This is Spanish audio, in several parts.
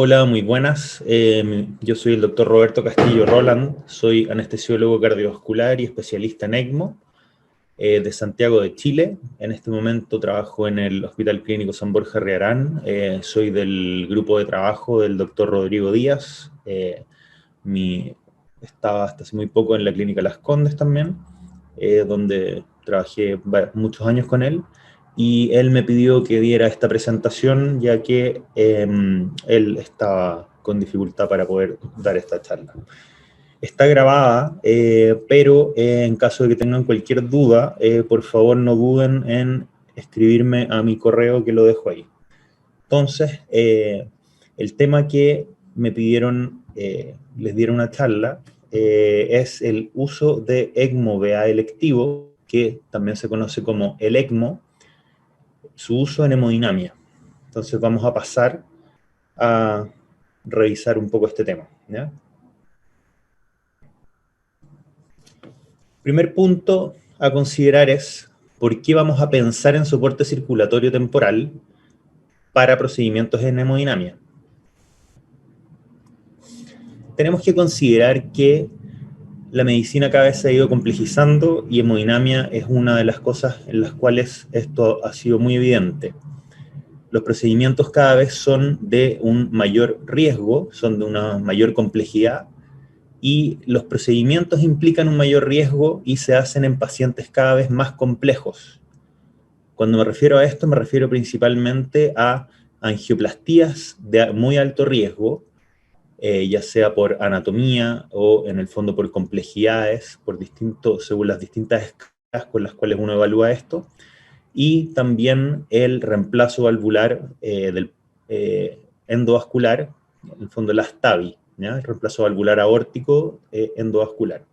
Hola, muy buenas. Yo soy el doctor Roberto Castillo Roland, soy anestesiólogo cardiovascular y especialista en ECMO de Santiago de Chile. En este momento trabajo en el Hospital Clínico San Borja Riarán. Soy del grupo de trabajo del doctor Rodrigo Díaz. Estaba hasta hace muy poco en la Clínica Las Condes también, donde trabajé muchos años con él. Y él me pidió que diera esta presentación, ya que él estaba con dificultad para poder dar esta charla. Está grabada, pero en caso de que tengan cualquier duda, por favor no duden en escribirme a mi correo que lo dejo ahí. Entonces, el tema que me pidieron, les diera una charla, es el uso de ECMO VA electivo, que también se conoce como el ECMO, su uso en hemodinamia. Entonces vamos a pasar a revisar un poco este tema, ¿ya? Primer punto a considerar es por qué vamos a pensar en soporte circulatorio temporal para procedimientos en hemodinamia. Tenemos que considerar que la medicina cada vez se ha ido complejizando y hemodinamia es una de las cosas en las cuales esto ha sido muy evidente. Los procedimientos cada vez son de un mayor riesgo, son de una mayor complejidad, y los procedimientos implican un mayor riesgo y se hacen en pacientes cada vez más complejos. Cuando me refiero a esto, me refiero principalmente a angioplastías de muy alto riesgo, ya sea por anatomía o en el fondo por complejidades, según las distintas escalas con las cuales uno evalúa esto, y también el reemplazo valvular del endovascular, en el fondo las TAVI, ¿ya? El reemplazo valvular aórtico endovascular.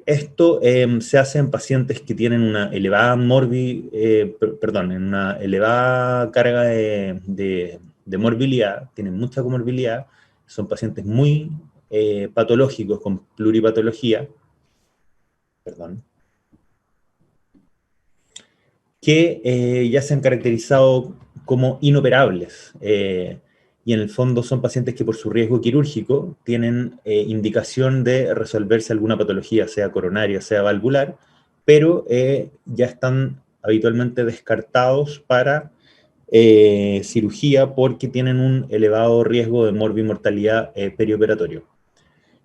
Esto se hace en pacientes que tienen una elevada una elevada carga de morbilidad, tienen mucha comorbilidad, son pacientes muy patológicos con pluripatología, que ya se han caracterizado como inoperables. Y en el fondo son pacientes que por su riesgo quirúrgico tienen indicación de resolverse alguna patología, sea coronaria, sea valvular, pero ya están habitualmente descartados para cirugía porque tienen un elevado riesgo de morbimortalidad perioperatorio.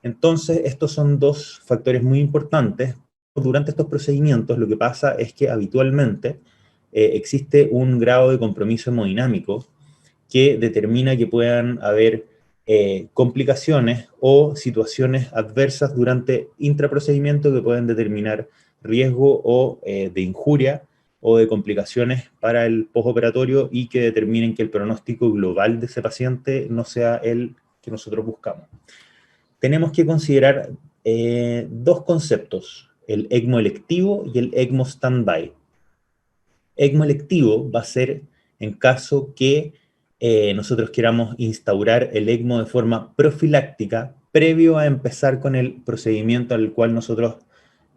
Entonces, estos son dos factores muy importantes. Durante estos procedimientos lo que pasa es que habitualmente existe un grado de compromiso hemodinámico que determina que puedan haber complicaciones o situaciones adversas durante intraprocedimiento que pueden determinar riesgo o de injuria o de complicaciones para el postoperatorio y que determinen que el pronóstico global de ese paciente no sea el que nosotros buscamos. Tenemos que considerar dos conceptos, el ECMO electivo y el ECMO standby. ECMO electivo va a ser en caso que nosotros queramos instaurar el ECMO de forma profiláctica previo a empezar con el procedimiento al cual nosotros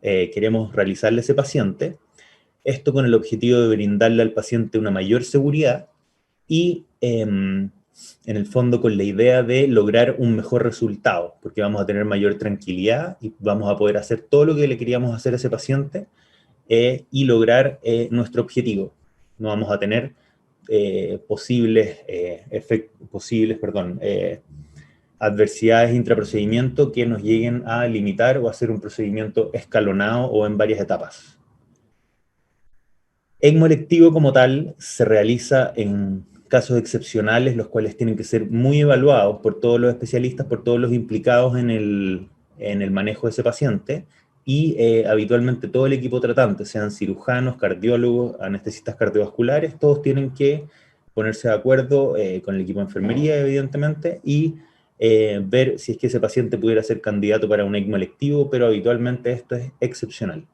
queremos realizarle a ese paciente. Esto con el objetivo de brindarle al paciente una mayor seguridad y en el fondo con la idea de lograr un mejor resultado, porque vamos a tener mayor tranquilidad y vamos a poder hacer todo lo que le queríamos hacer a ese paciente y lograr nuestro objetivo. No vamos a tener adversidades intraprocedimiento que nos lleguen a limitar o hacer un procedimiento escalonado o en varias etapas. ECMO electivo como tal se realiza en casos excepcionales, los cuales tienen que ser muy evaluados por todos los especialistas, por todos los implicados en el manejo de ese paciente, y habitualmente todo el equipo tratante, sean cirujanos, cardiólogos, anestesistas cardiovasculares, todos tienen que ponerse de acuerdo con el equipo de enfermería, evidentemente, y ver si es que ese paciente pudiera ser candidato para un ECMO electivo, pero habitualmente esto es excepcional.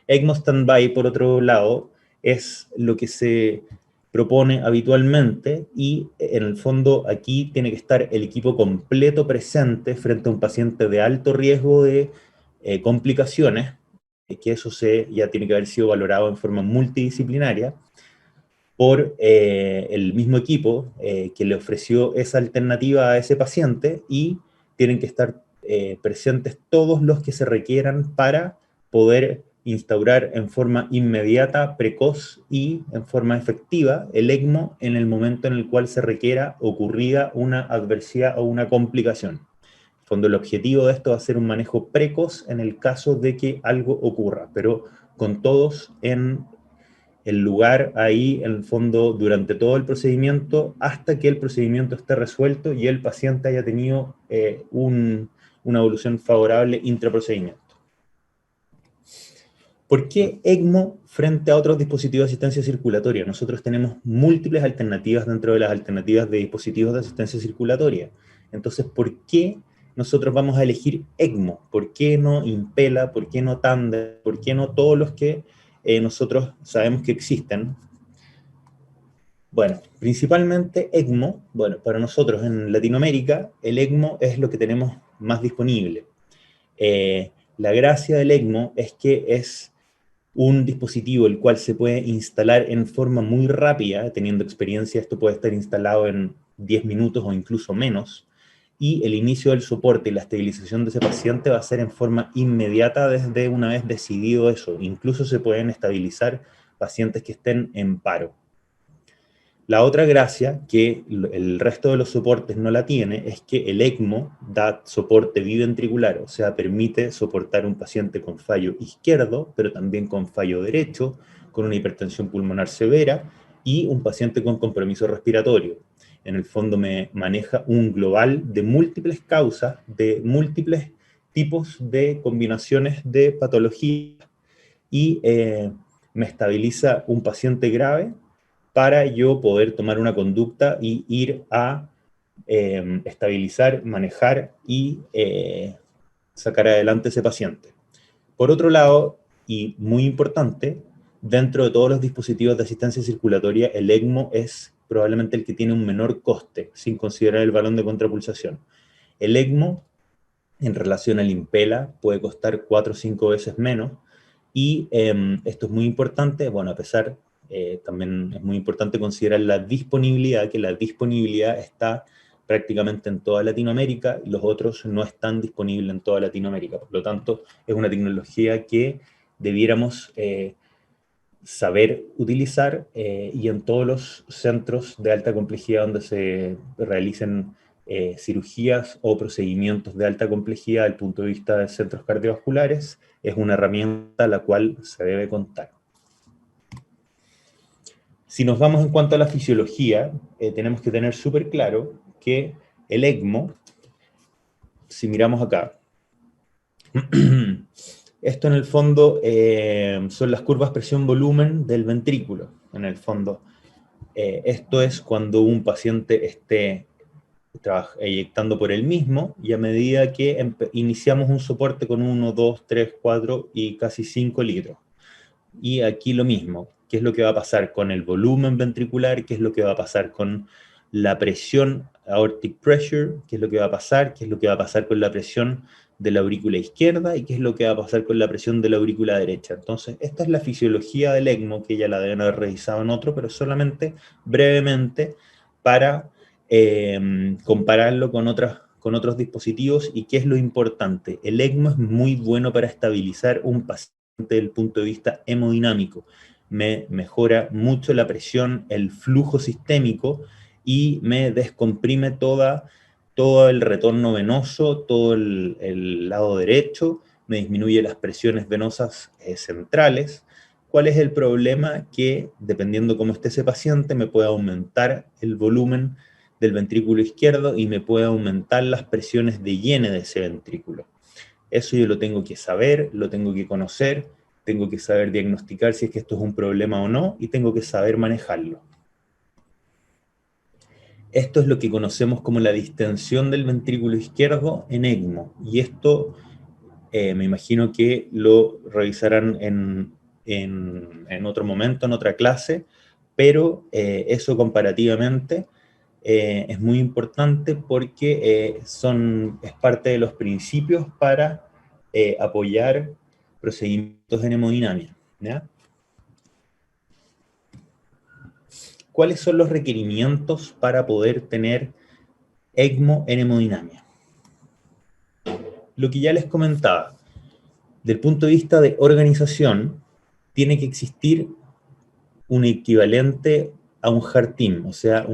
ECMO standby, por otro lado, es lo que se propone habitualmente y en el fondo aquí tiene que estar el equipo completo presente frente a un paciente de alto riesgo de complicaciones, que eso ya tiene que haber sido valorado en forma multidisciplinaria, por el mismo equipo que le ofreció esa alternativa a ese paciente, y tienen que estar presentes todos los que se requieran para poder instaurar en forma inmediata, precoz y en forma efectiva el ECMO en el momento en el cual se requiera ocurrida una adversidad o una complicación. En el fondo, el objetivo de esto va a ser un manejo precoz en el caso de que algo ocurra, pero con todos en el lugar ahí, en el fondo, durante todo el procedimiento, hasta que el procedimiento esté resuelto y el paciente haya tenido una evolución favorable intraprocedimiento. ¿Por qué ECMO frente a otros dispositivos de asistencia circulatoria? Nosotros tenemos múltiples alternativas dentro de las alternativas de dispositivos de asistencia circulatoria. Entonces, ¿por qué nosotros vamos a elegir ECMO? ¿Por qué no Impella? ¿Por qué no Tandem? ¿Por qué no todos los que nosotros sabemos que existen? Bueno, principalmente ECMO. Bueno, para nosotros en Latinoamérica, el ECMO es lo que tenemos más disponible. La gracia del ECMO es que es un dispositivo el cual se puede instalar en forma muy rápida. Teniendo experiencia, esto puede estar instalado en 10 minutos o incluso menos, y el inicio del soporte y la estabilización de ese paciente va a ser en forma inmediata desde una vez decidido eso. Incluso se pueden estabilizar pacientes que estén en paro. La otra gracia, que el resto de los soportes no la tiene, es que el ECMO da soporte biventricular, o sea, permite soportar un paciente con fallo izquierdo, pero también con fallo derecho, con una hipertensión pulmonar severa y un paciente con compromiso respiratorio. En el fondo me maneja un global de múltiples causas, de múltiples tipos de combinaciones de patología, y me estabiliza un paciente grave para yo poder tomar una conducta y ir a estabilizar, manejar y sacar adelante ese paciente. Por otro lado, y muy importante, dentro de todos los dispositivos de asistencia circulatoria, el ECMO es probablemente el que tiene un menor coste, sin considerar el balón de contrapulsación. El ECMO, en relación al Impella, puede costar 4 o 5 veces menos, y esto es muy importante, bueno, a pesar, también es muy importante considerar la disponibilidad, que la disponibilidad está prácticamente en toda Latinoamérica, y los otros no están disponibles en toda Latinoamérica. Por lo tanto, es una tecnología que debiéramos saber utilizar, y en todos los centros de alta complejidad donde se realicen cirugías o procedimientos de alta complejidad desde el punto de vista de centros cardiovasculares, es una herramienta a la cual se debe contar. Si nos vamos en cuanto a la fisiología, tenemos que tener súper claro que el ECMO, si miramos acá, esto en el fondo son las curvas presión-volumen del ventrículo. En el fondo, esto es cuando un paciente esté eyectando por él mismo, y a medida que iniciamos un soporte con 1, 2, 3, 4 y casi 5 litros. Y aquí lo mismo, ¿qué es lo que va a pasar con el volumen ventricular? ¿Qué es lo que va a pasar con la presión, aortic pressure? ¿Qué es lo que va a pasar? ¿Qué es lo que va a pasar con la presión de la aurícula izquierda? ¿Y qué es lo que va a pasar con la presión de la aurícula derecha? Entonces, esta es la fisiología del ECMO, que ya la deben haber revisado en otro, pero solamente brevemente para compararlo con otros dispositivos. ¿Y qué es lo importante? El ECMO es muy bueno para estabilizar un paciente desde el punto de vista hemodinámico. Me mejora mucho la presión, el flujo sistémico, y me descomprime todo el retorno venoso, todo el lado derecho, me disminuye las presiones venosas centrales. ¿Cuál es el problema? Que dependiendo cómo esté ese paciente, me puede aumentar el volumen del ventrículo izquierdo y me puede aumentar las presiones de llene de ese ventrículo. Eso yo lo tengo que saber, lo tengo que conocer, tengo que saber diagnosticar si es que esto es un problema o no, y tengo que saber manejarlo. Esto es lo que conocemos como la distensión del ventrículo izquierdo en ECMO, y esto me imagino que lo revisarán en otro momento, en otra clase, pero eso comparativamente es muy importante porque es parte de los principios para apoyar procedimientos en hemodinamia, ¿ya? ¿cuáles son los requerimientos para poder tener ECMO en hemodinamia? Lo que ya les comentaba, del punto de vista de organización, tiene que existir un equivalente a un Heart Team, o sea,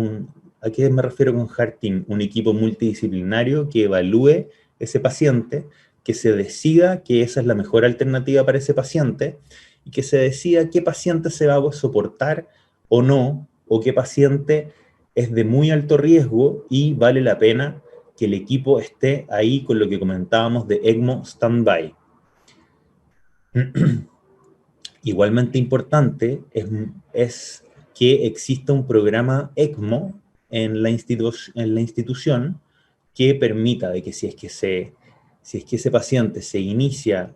¿a qué me refiero con Heart Team? Un equipo multidisciplinario que evalúe ese paciente, que se decida que esa es la mejor alternativa para ese paciente y que se decida qué paciente se va a soportar o no, o qué paciente es de muy alto riesgo y vale la pena que el equipo esté ahí con lo que comentábamos de ECMO Standby. Igualmente importante es que exista un programa ECMO en la institución que permita de que si es que ese paciente se inicia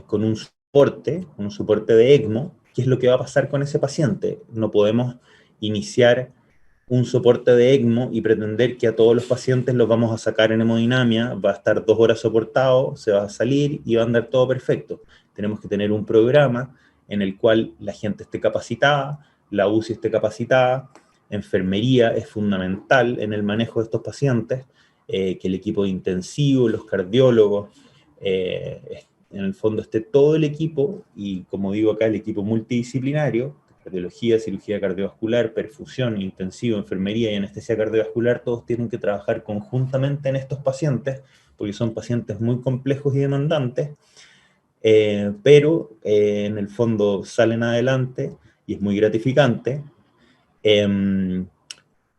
con un soporte de ECMO, ¿qué es lo que va a pasar con ese paciente? No podemos iniciar un soporte de ECMO y pretender que a todos los pacientes los vamos a sacar en hemodinamia, va a estar 2 horas soportado, se va a salir y va a andar todo perfecto. Tenemos que tener un programa en el cual la gente esté capacitada, la UCI esté capacitada, enfermería es fundamental en el manejo de estos pacientes, que el equipo de intensivo, los cardiólogos, en el fondo esté todo el equipo, y como digo acá, el equipo multidisciplinario, cardiología, cirugía cardiovascular, perfusión, intensivo, enfermería y anestesia cardiovascular, todos tienen que trabajar conjuntamente en estos pacientes, porque son pacientes muy complejos y demandantes, pero en el fondo salen adelante y es muy gratificante,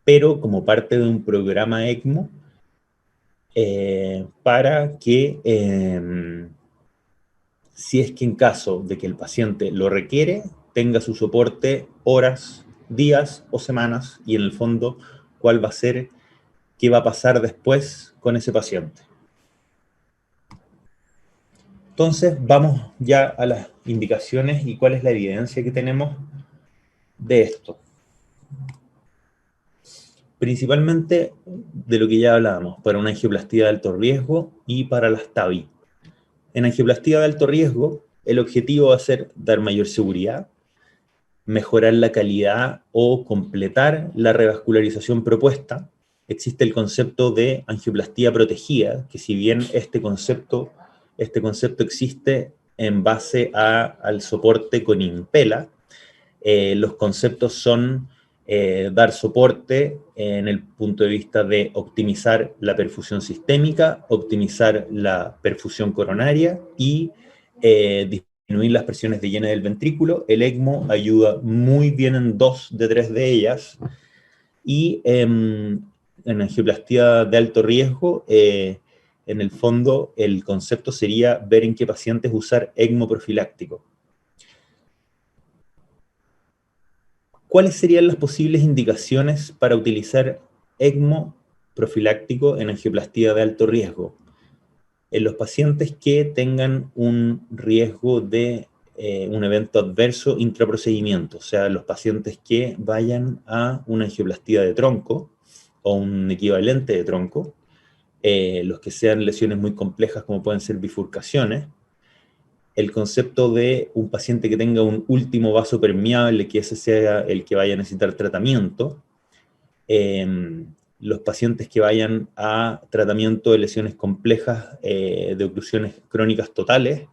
pero como parte de un programa ECMO, para que si es que en caso de que el paciente lo requiere, tenga su soporte horas, días o semanas, y en el fondo cuál va a ser, qué va a pasar después con ese paciente. Entonces vamos ya a las indicaciones y cuál es la evidencia que tenemos de esto. Principalmente de lo que ya hablábamos, para una angioplastía de alto riesgo y para las TAVI. En angioplastía de alto riesgo, el objetivo va a ser dar mayor seguridad, mejorar la calidad o completar la revascularización propuesta. Existe el concepto de angioplastía protegida, que si bien este concepto existe en base al soporte con Impella, los conceptos son dar soporte en el punto de vista de optimizar la perfusión sistémica, optimizar la perfusión coronaria y disminuir las presiones de llena del ventrículo. El ECMO ayuda muy bien en 2 de 3 de ellas. Y en angioplastía de alto riesgo, en el fondo, el concepto sería ver en qué pacientes usar ECMO profiláctico. ¿Cuáles serían las posibles indicaciones para utilizar ECMO profiláctico en angioplastía de alto riesgo? En los pacientes que tengan un riesgo de un evento adverso intraprocedimiento, o sea, los pacientes que vayan a una angioplastía de tronco o un equivalente de tronco, los que sean lesiones muy complejas como pueden ser bifurcaciones, el concepto de un paciente que tenga un último vaso permeable, que ese sea el que vaya a necesitar tratamiento, los pacientes que vayan a tratamiento de lesiones complejas, de oclusiones crónicas totales,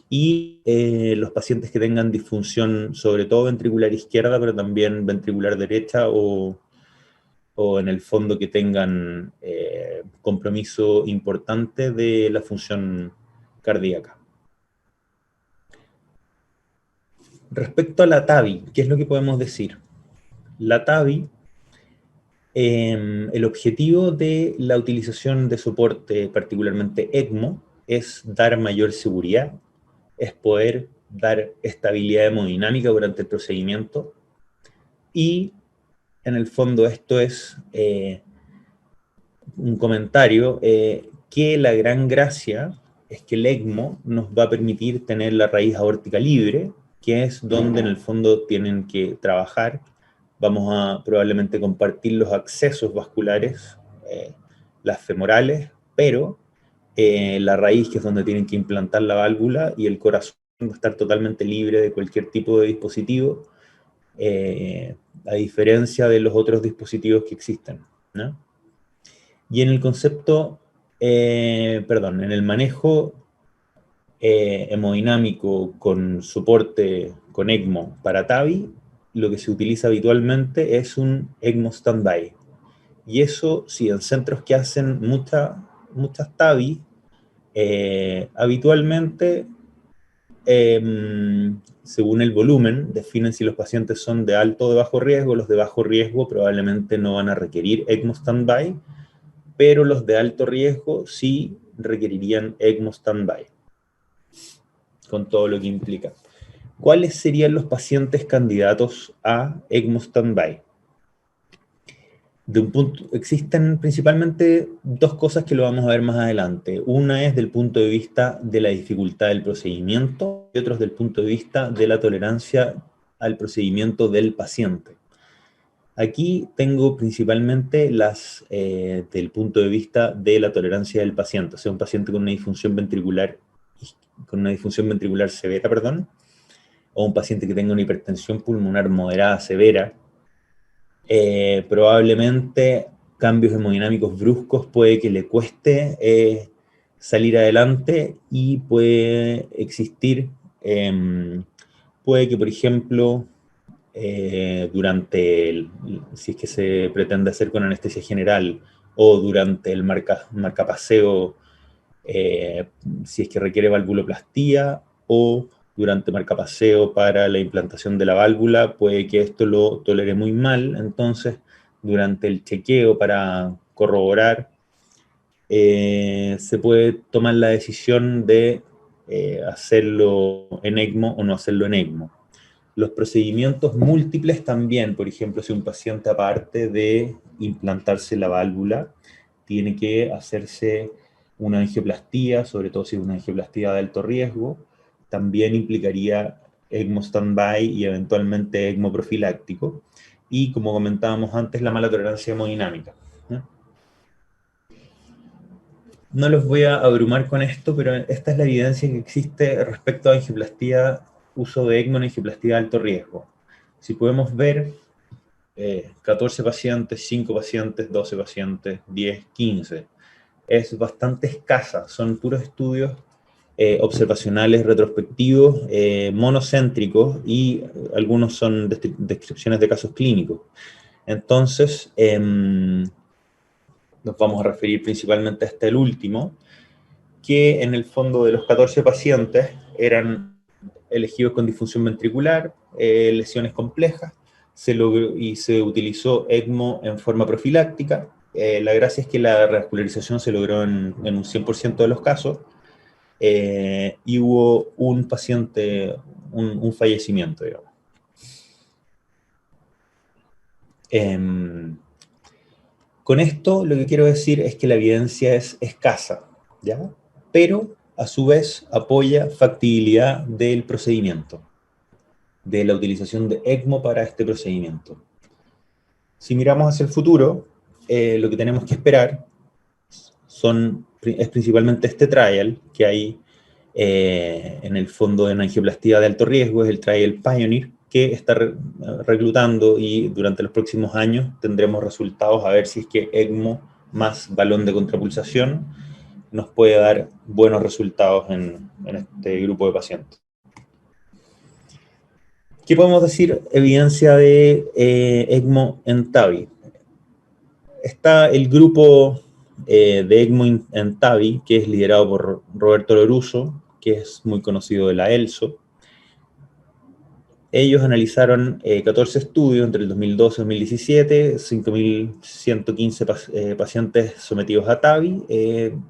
y los pacientes que tengan disfunción, sobre todo ventricular izquierda, pero también ventricular derecha, o en el fondo que tengan compromiso importante de la función cardíaca. Respecto a la TAVI, ¿qué es lo que podemos decir? La TAVI, el objetivo de la utilización de soporte, particularmente ECMO, es dar mayor seguridad, es poder dar estabilidad hemodinámica durante el procedimiento, y en el fondo esto es un comentario, que la gran gracia es que el ECMO nos va a permitir tener la raíz aórtica libre, que es donde en el fondo tienen que trabajar. Vamos a probablemente compartir los accesos vasculares, las femorales, pero la raíz, que es donde tienen que implantar la válvula, y el corazón va a estar totalmente libre de cualquier tipo de dispositivo, a diferencia de los otros dispositivos que existen, ¿no? Y en el concepto, en el manejo hemodinámico con soporte con ECMO para TAVI, lo que se utiliza habitualmente es un ECMO standby. Y eso, sí, en centros que hacen muchas TAVI, habitualmente, según el volumen, definen si los pacientes son de alto o de bajo riesgo. Los de bajo riesgo probablemente no van a requerir ECMO standby, pero los de alto riesgo sí requerirían ECMO standby, con todo lo que implica. ¿Cuáles serían los pacientes candidatos a ECMO standby? Existen principalmente dos cosas que lo vamos a ver más adelante. Una es del punto de vista de la dificultad del procedimiento y otra es del punto de vista de la tolerancia al procedimiento del paciente. Aquí tengo principalmente las del punto de vista de la tolerancia del paciente, o sea, un paciente con una disfunción ventricular severa, o un paciente que tenga una hipertensión pulmonar moderada severa. Probablemente cambios hemodinámicos bruscos puede que le cueste salir adelante y puede existir, puede que, por ejemplo, si es que se pretende hacer con anestesia general o durante el marcapaseo, si es que requiere valvuloplastía o durante marcapaseo para la implantación de la válvula, puede que esto lo tolere muy mal. Entonces, durante el chequeo para corroborar, se puede tomar la decisión de hacerlo en ECMO o no hacerlo en ECMO. Los procedimientos múltiples también, por ejemplo, si un paciente, aparte de implantarse la válvula, tiene que hacerse una angioplastía, sobre todo si es una angioplastía de alto riesgo, también implicaría ECMO standby y eventualmente ECMO profiláctico. Y como comentábamos antes, la mala tolerancia hemodinámica. No los voy a abrumar con esto, pero esta es la evidencia que existe respecto a angioplastía, uso de ECMO en angioplastía de alto riesgo. Si podemos ver, 14 pacientes, 5 pacientes, 12 pacientes, 10, 15. Es bastante escasa, son puros estudios observacionales retrospectivos, monocéntricos, y algunos son descripciones de casos clínicos. Entonces, nos vamos a referir principalmente a el último, que en el fondo de los 14 pacientes eran elegidos con disfunción ventricular, lesiones complejas, y se utilizó ECMO en forma profiláctica. La gracia es que la revascularización se logró en un 100% de los casos, y hubo un paciente, un fallecimiento, digamos. Con esto lo que quiero decir es que la evidencia es escasa, ¿ya? Pero a su vez apoya factibilidad del procedimiento, de la utilización de ECMO para este procedimiento. Si miramos hacia el futuro, lo que tenemos que esperar es principalmente este trial que hay en el fondo de angioplastía de alto riesgo, es el trial Pioneer, que está reclutando, y durante los próximos años tendremos resultados a ver si es que ECMO más balón de contrapulsación nos puede dar buenos resultados en este grupo de pacientes. ¿Qué podemos decir? Evidencia de ECMO en TAVI. Está el grupo de ECMO en TAVI, que es liderado por Roberto Loruso, que es muy conocido de la ELSO. Ellos analizaron 14 estudios entre el 2012 y 2017, 5.115 pacientes sometidos a TAVI,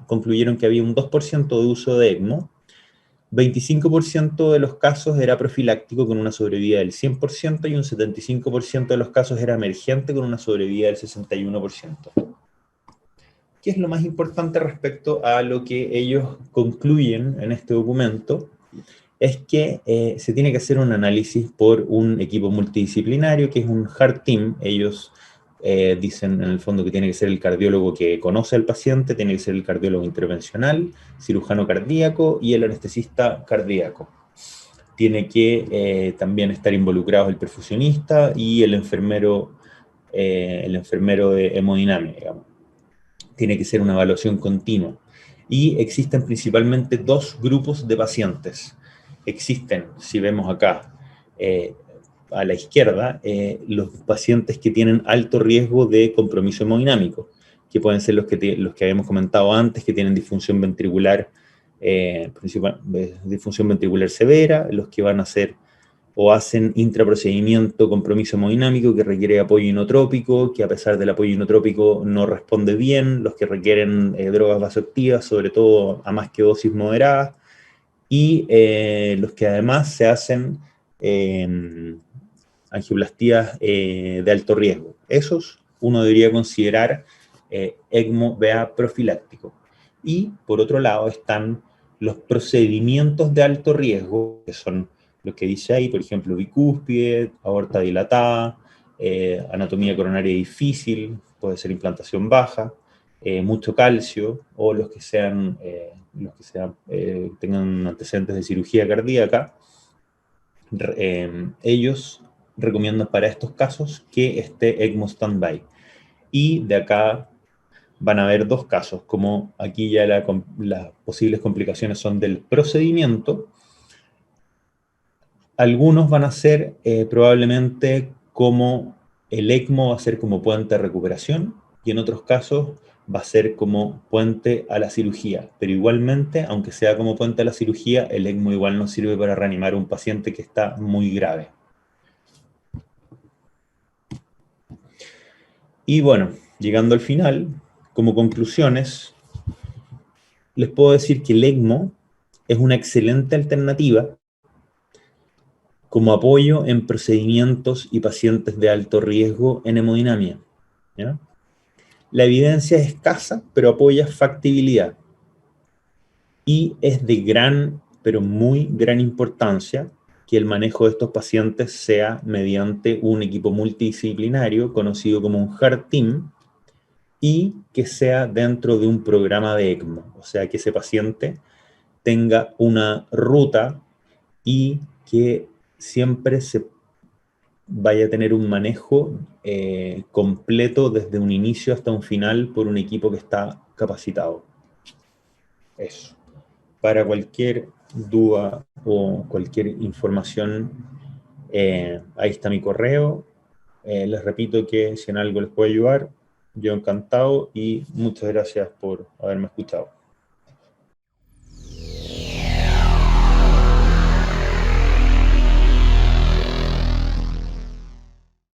concluyeron que había un 2% de uso de ECMO, 25% de los casos era profiláctico con una sobrevida del 100% y un 75% de los casos era emergente con una sobrevida del 61%. ¿Qué es lo más importante respecto a lo que ellos concluyen en este documento? Es que se tiene que hacer un análisis por un equipo multidisciplinario, que es un heart team. Ellos dicen en el fondo que tiene que ser el cardiólogo que conoce al paciente, tiene que ser el cardiólogo intervencional, cirujano cardíaco y el anestesista cardíaco. tiene que también estar involucrado el perfusionista y el enfermero de hemodinámica, digamos. Tiene que ser una evaluación continua. Y existen principalmente dos grupos de pacientes. Existen, si vemos acá, a la izquierda, los pacientes que tienen alto riesgo de compromiso hemodinámico, que pueden ser los que habíamos comentado antes, que tienen disfunción ventricular, disfunción ventricular severa, los que van a hacer o hacen intraprocedimiento compromiso hemodinámico que requiere apoyo inotrópico, que a pesar del apoyo inotrópico no responde bien, los que requieren drogas vasoactivas, sobre todo a más que dosis moderadas, y los que además se hacen angioplastías de alto riesgo. Esos uno debería considerar ECMO VA profiláctico. Y por otro lado están los procedimientos de alto riesgo, que son los que dice ahí, por ejemplo, bicúspide, aorta dilatada, anatomía coronaria difícil, puede ser implantación baja, mucho calcio, o los que tengan antecedentes de cirugía cardíaca. Ellos recomiendan para estos casos que esté ECMO standby. Y de acá van a haber dos casos, como aquí ya las posibles complicaciones son del procedimiento. Algunos van a ser probablemente como el ECMO va a ser como puente de recuperación, y en otros casos va a ser como puente a la cirugía. Pero igualmente, aunque sea como puente a la cirugía, el ECMO igual no sirve para reanimar a un paciente que está muy grave. Y bueno, llegando al final, como conclusiones, les puedo decir que el ECMO es una excelente alternativa como apoyo en procedimientos y pacientes de alto riesgo en hemodinamia, ¿ya? La evidencia es escasa, pero apoya factibilidad. Y es de gran, pero muy gran importancia que el manejo de estos pacientes sea mediante un equipo multidisciplinario conocido como un Heart Team, y que sea dentro de un programa de ECMO, o sea, que ese paciente tenga una ruta y que siempre se vaya a tener un manejo completo desde un inicio hasta un final por un equipo que está capacitado. Eso. Para cualquier duda o cualquier información, ahí está mi correo. Les repito que si en algo les puedo ayudar, yo encantado, y muchas gracias por haberme escuchado.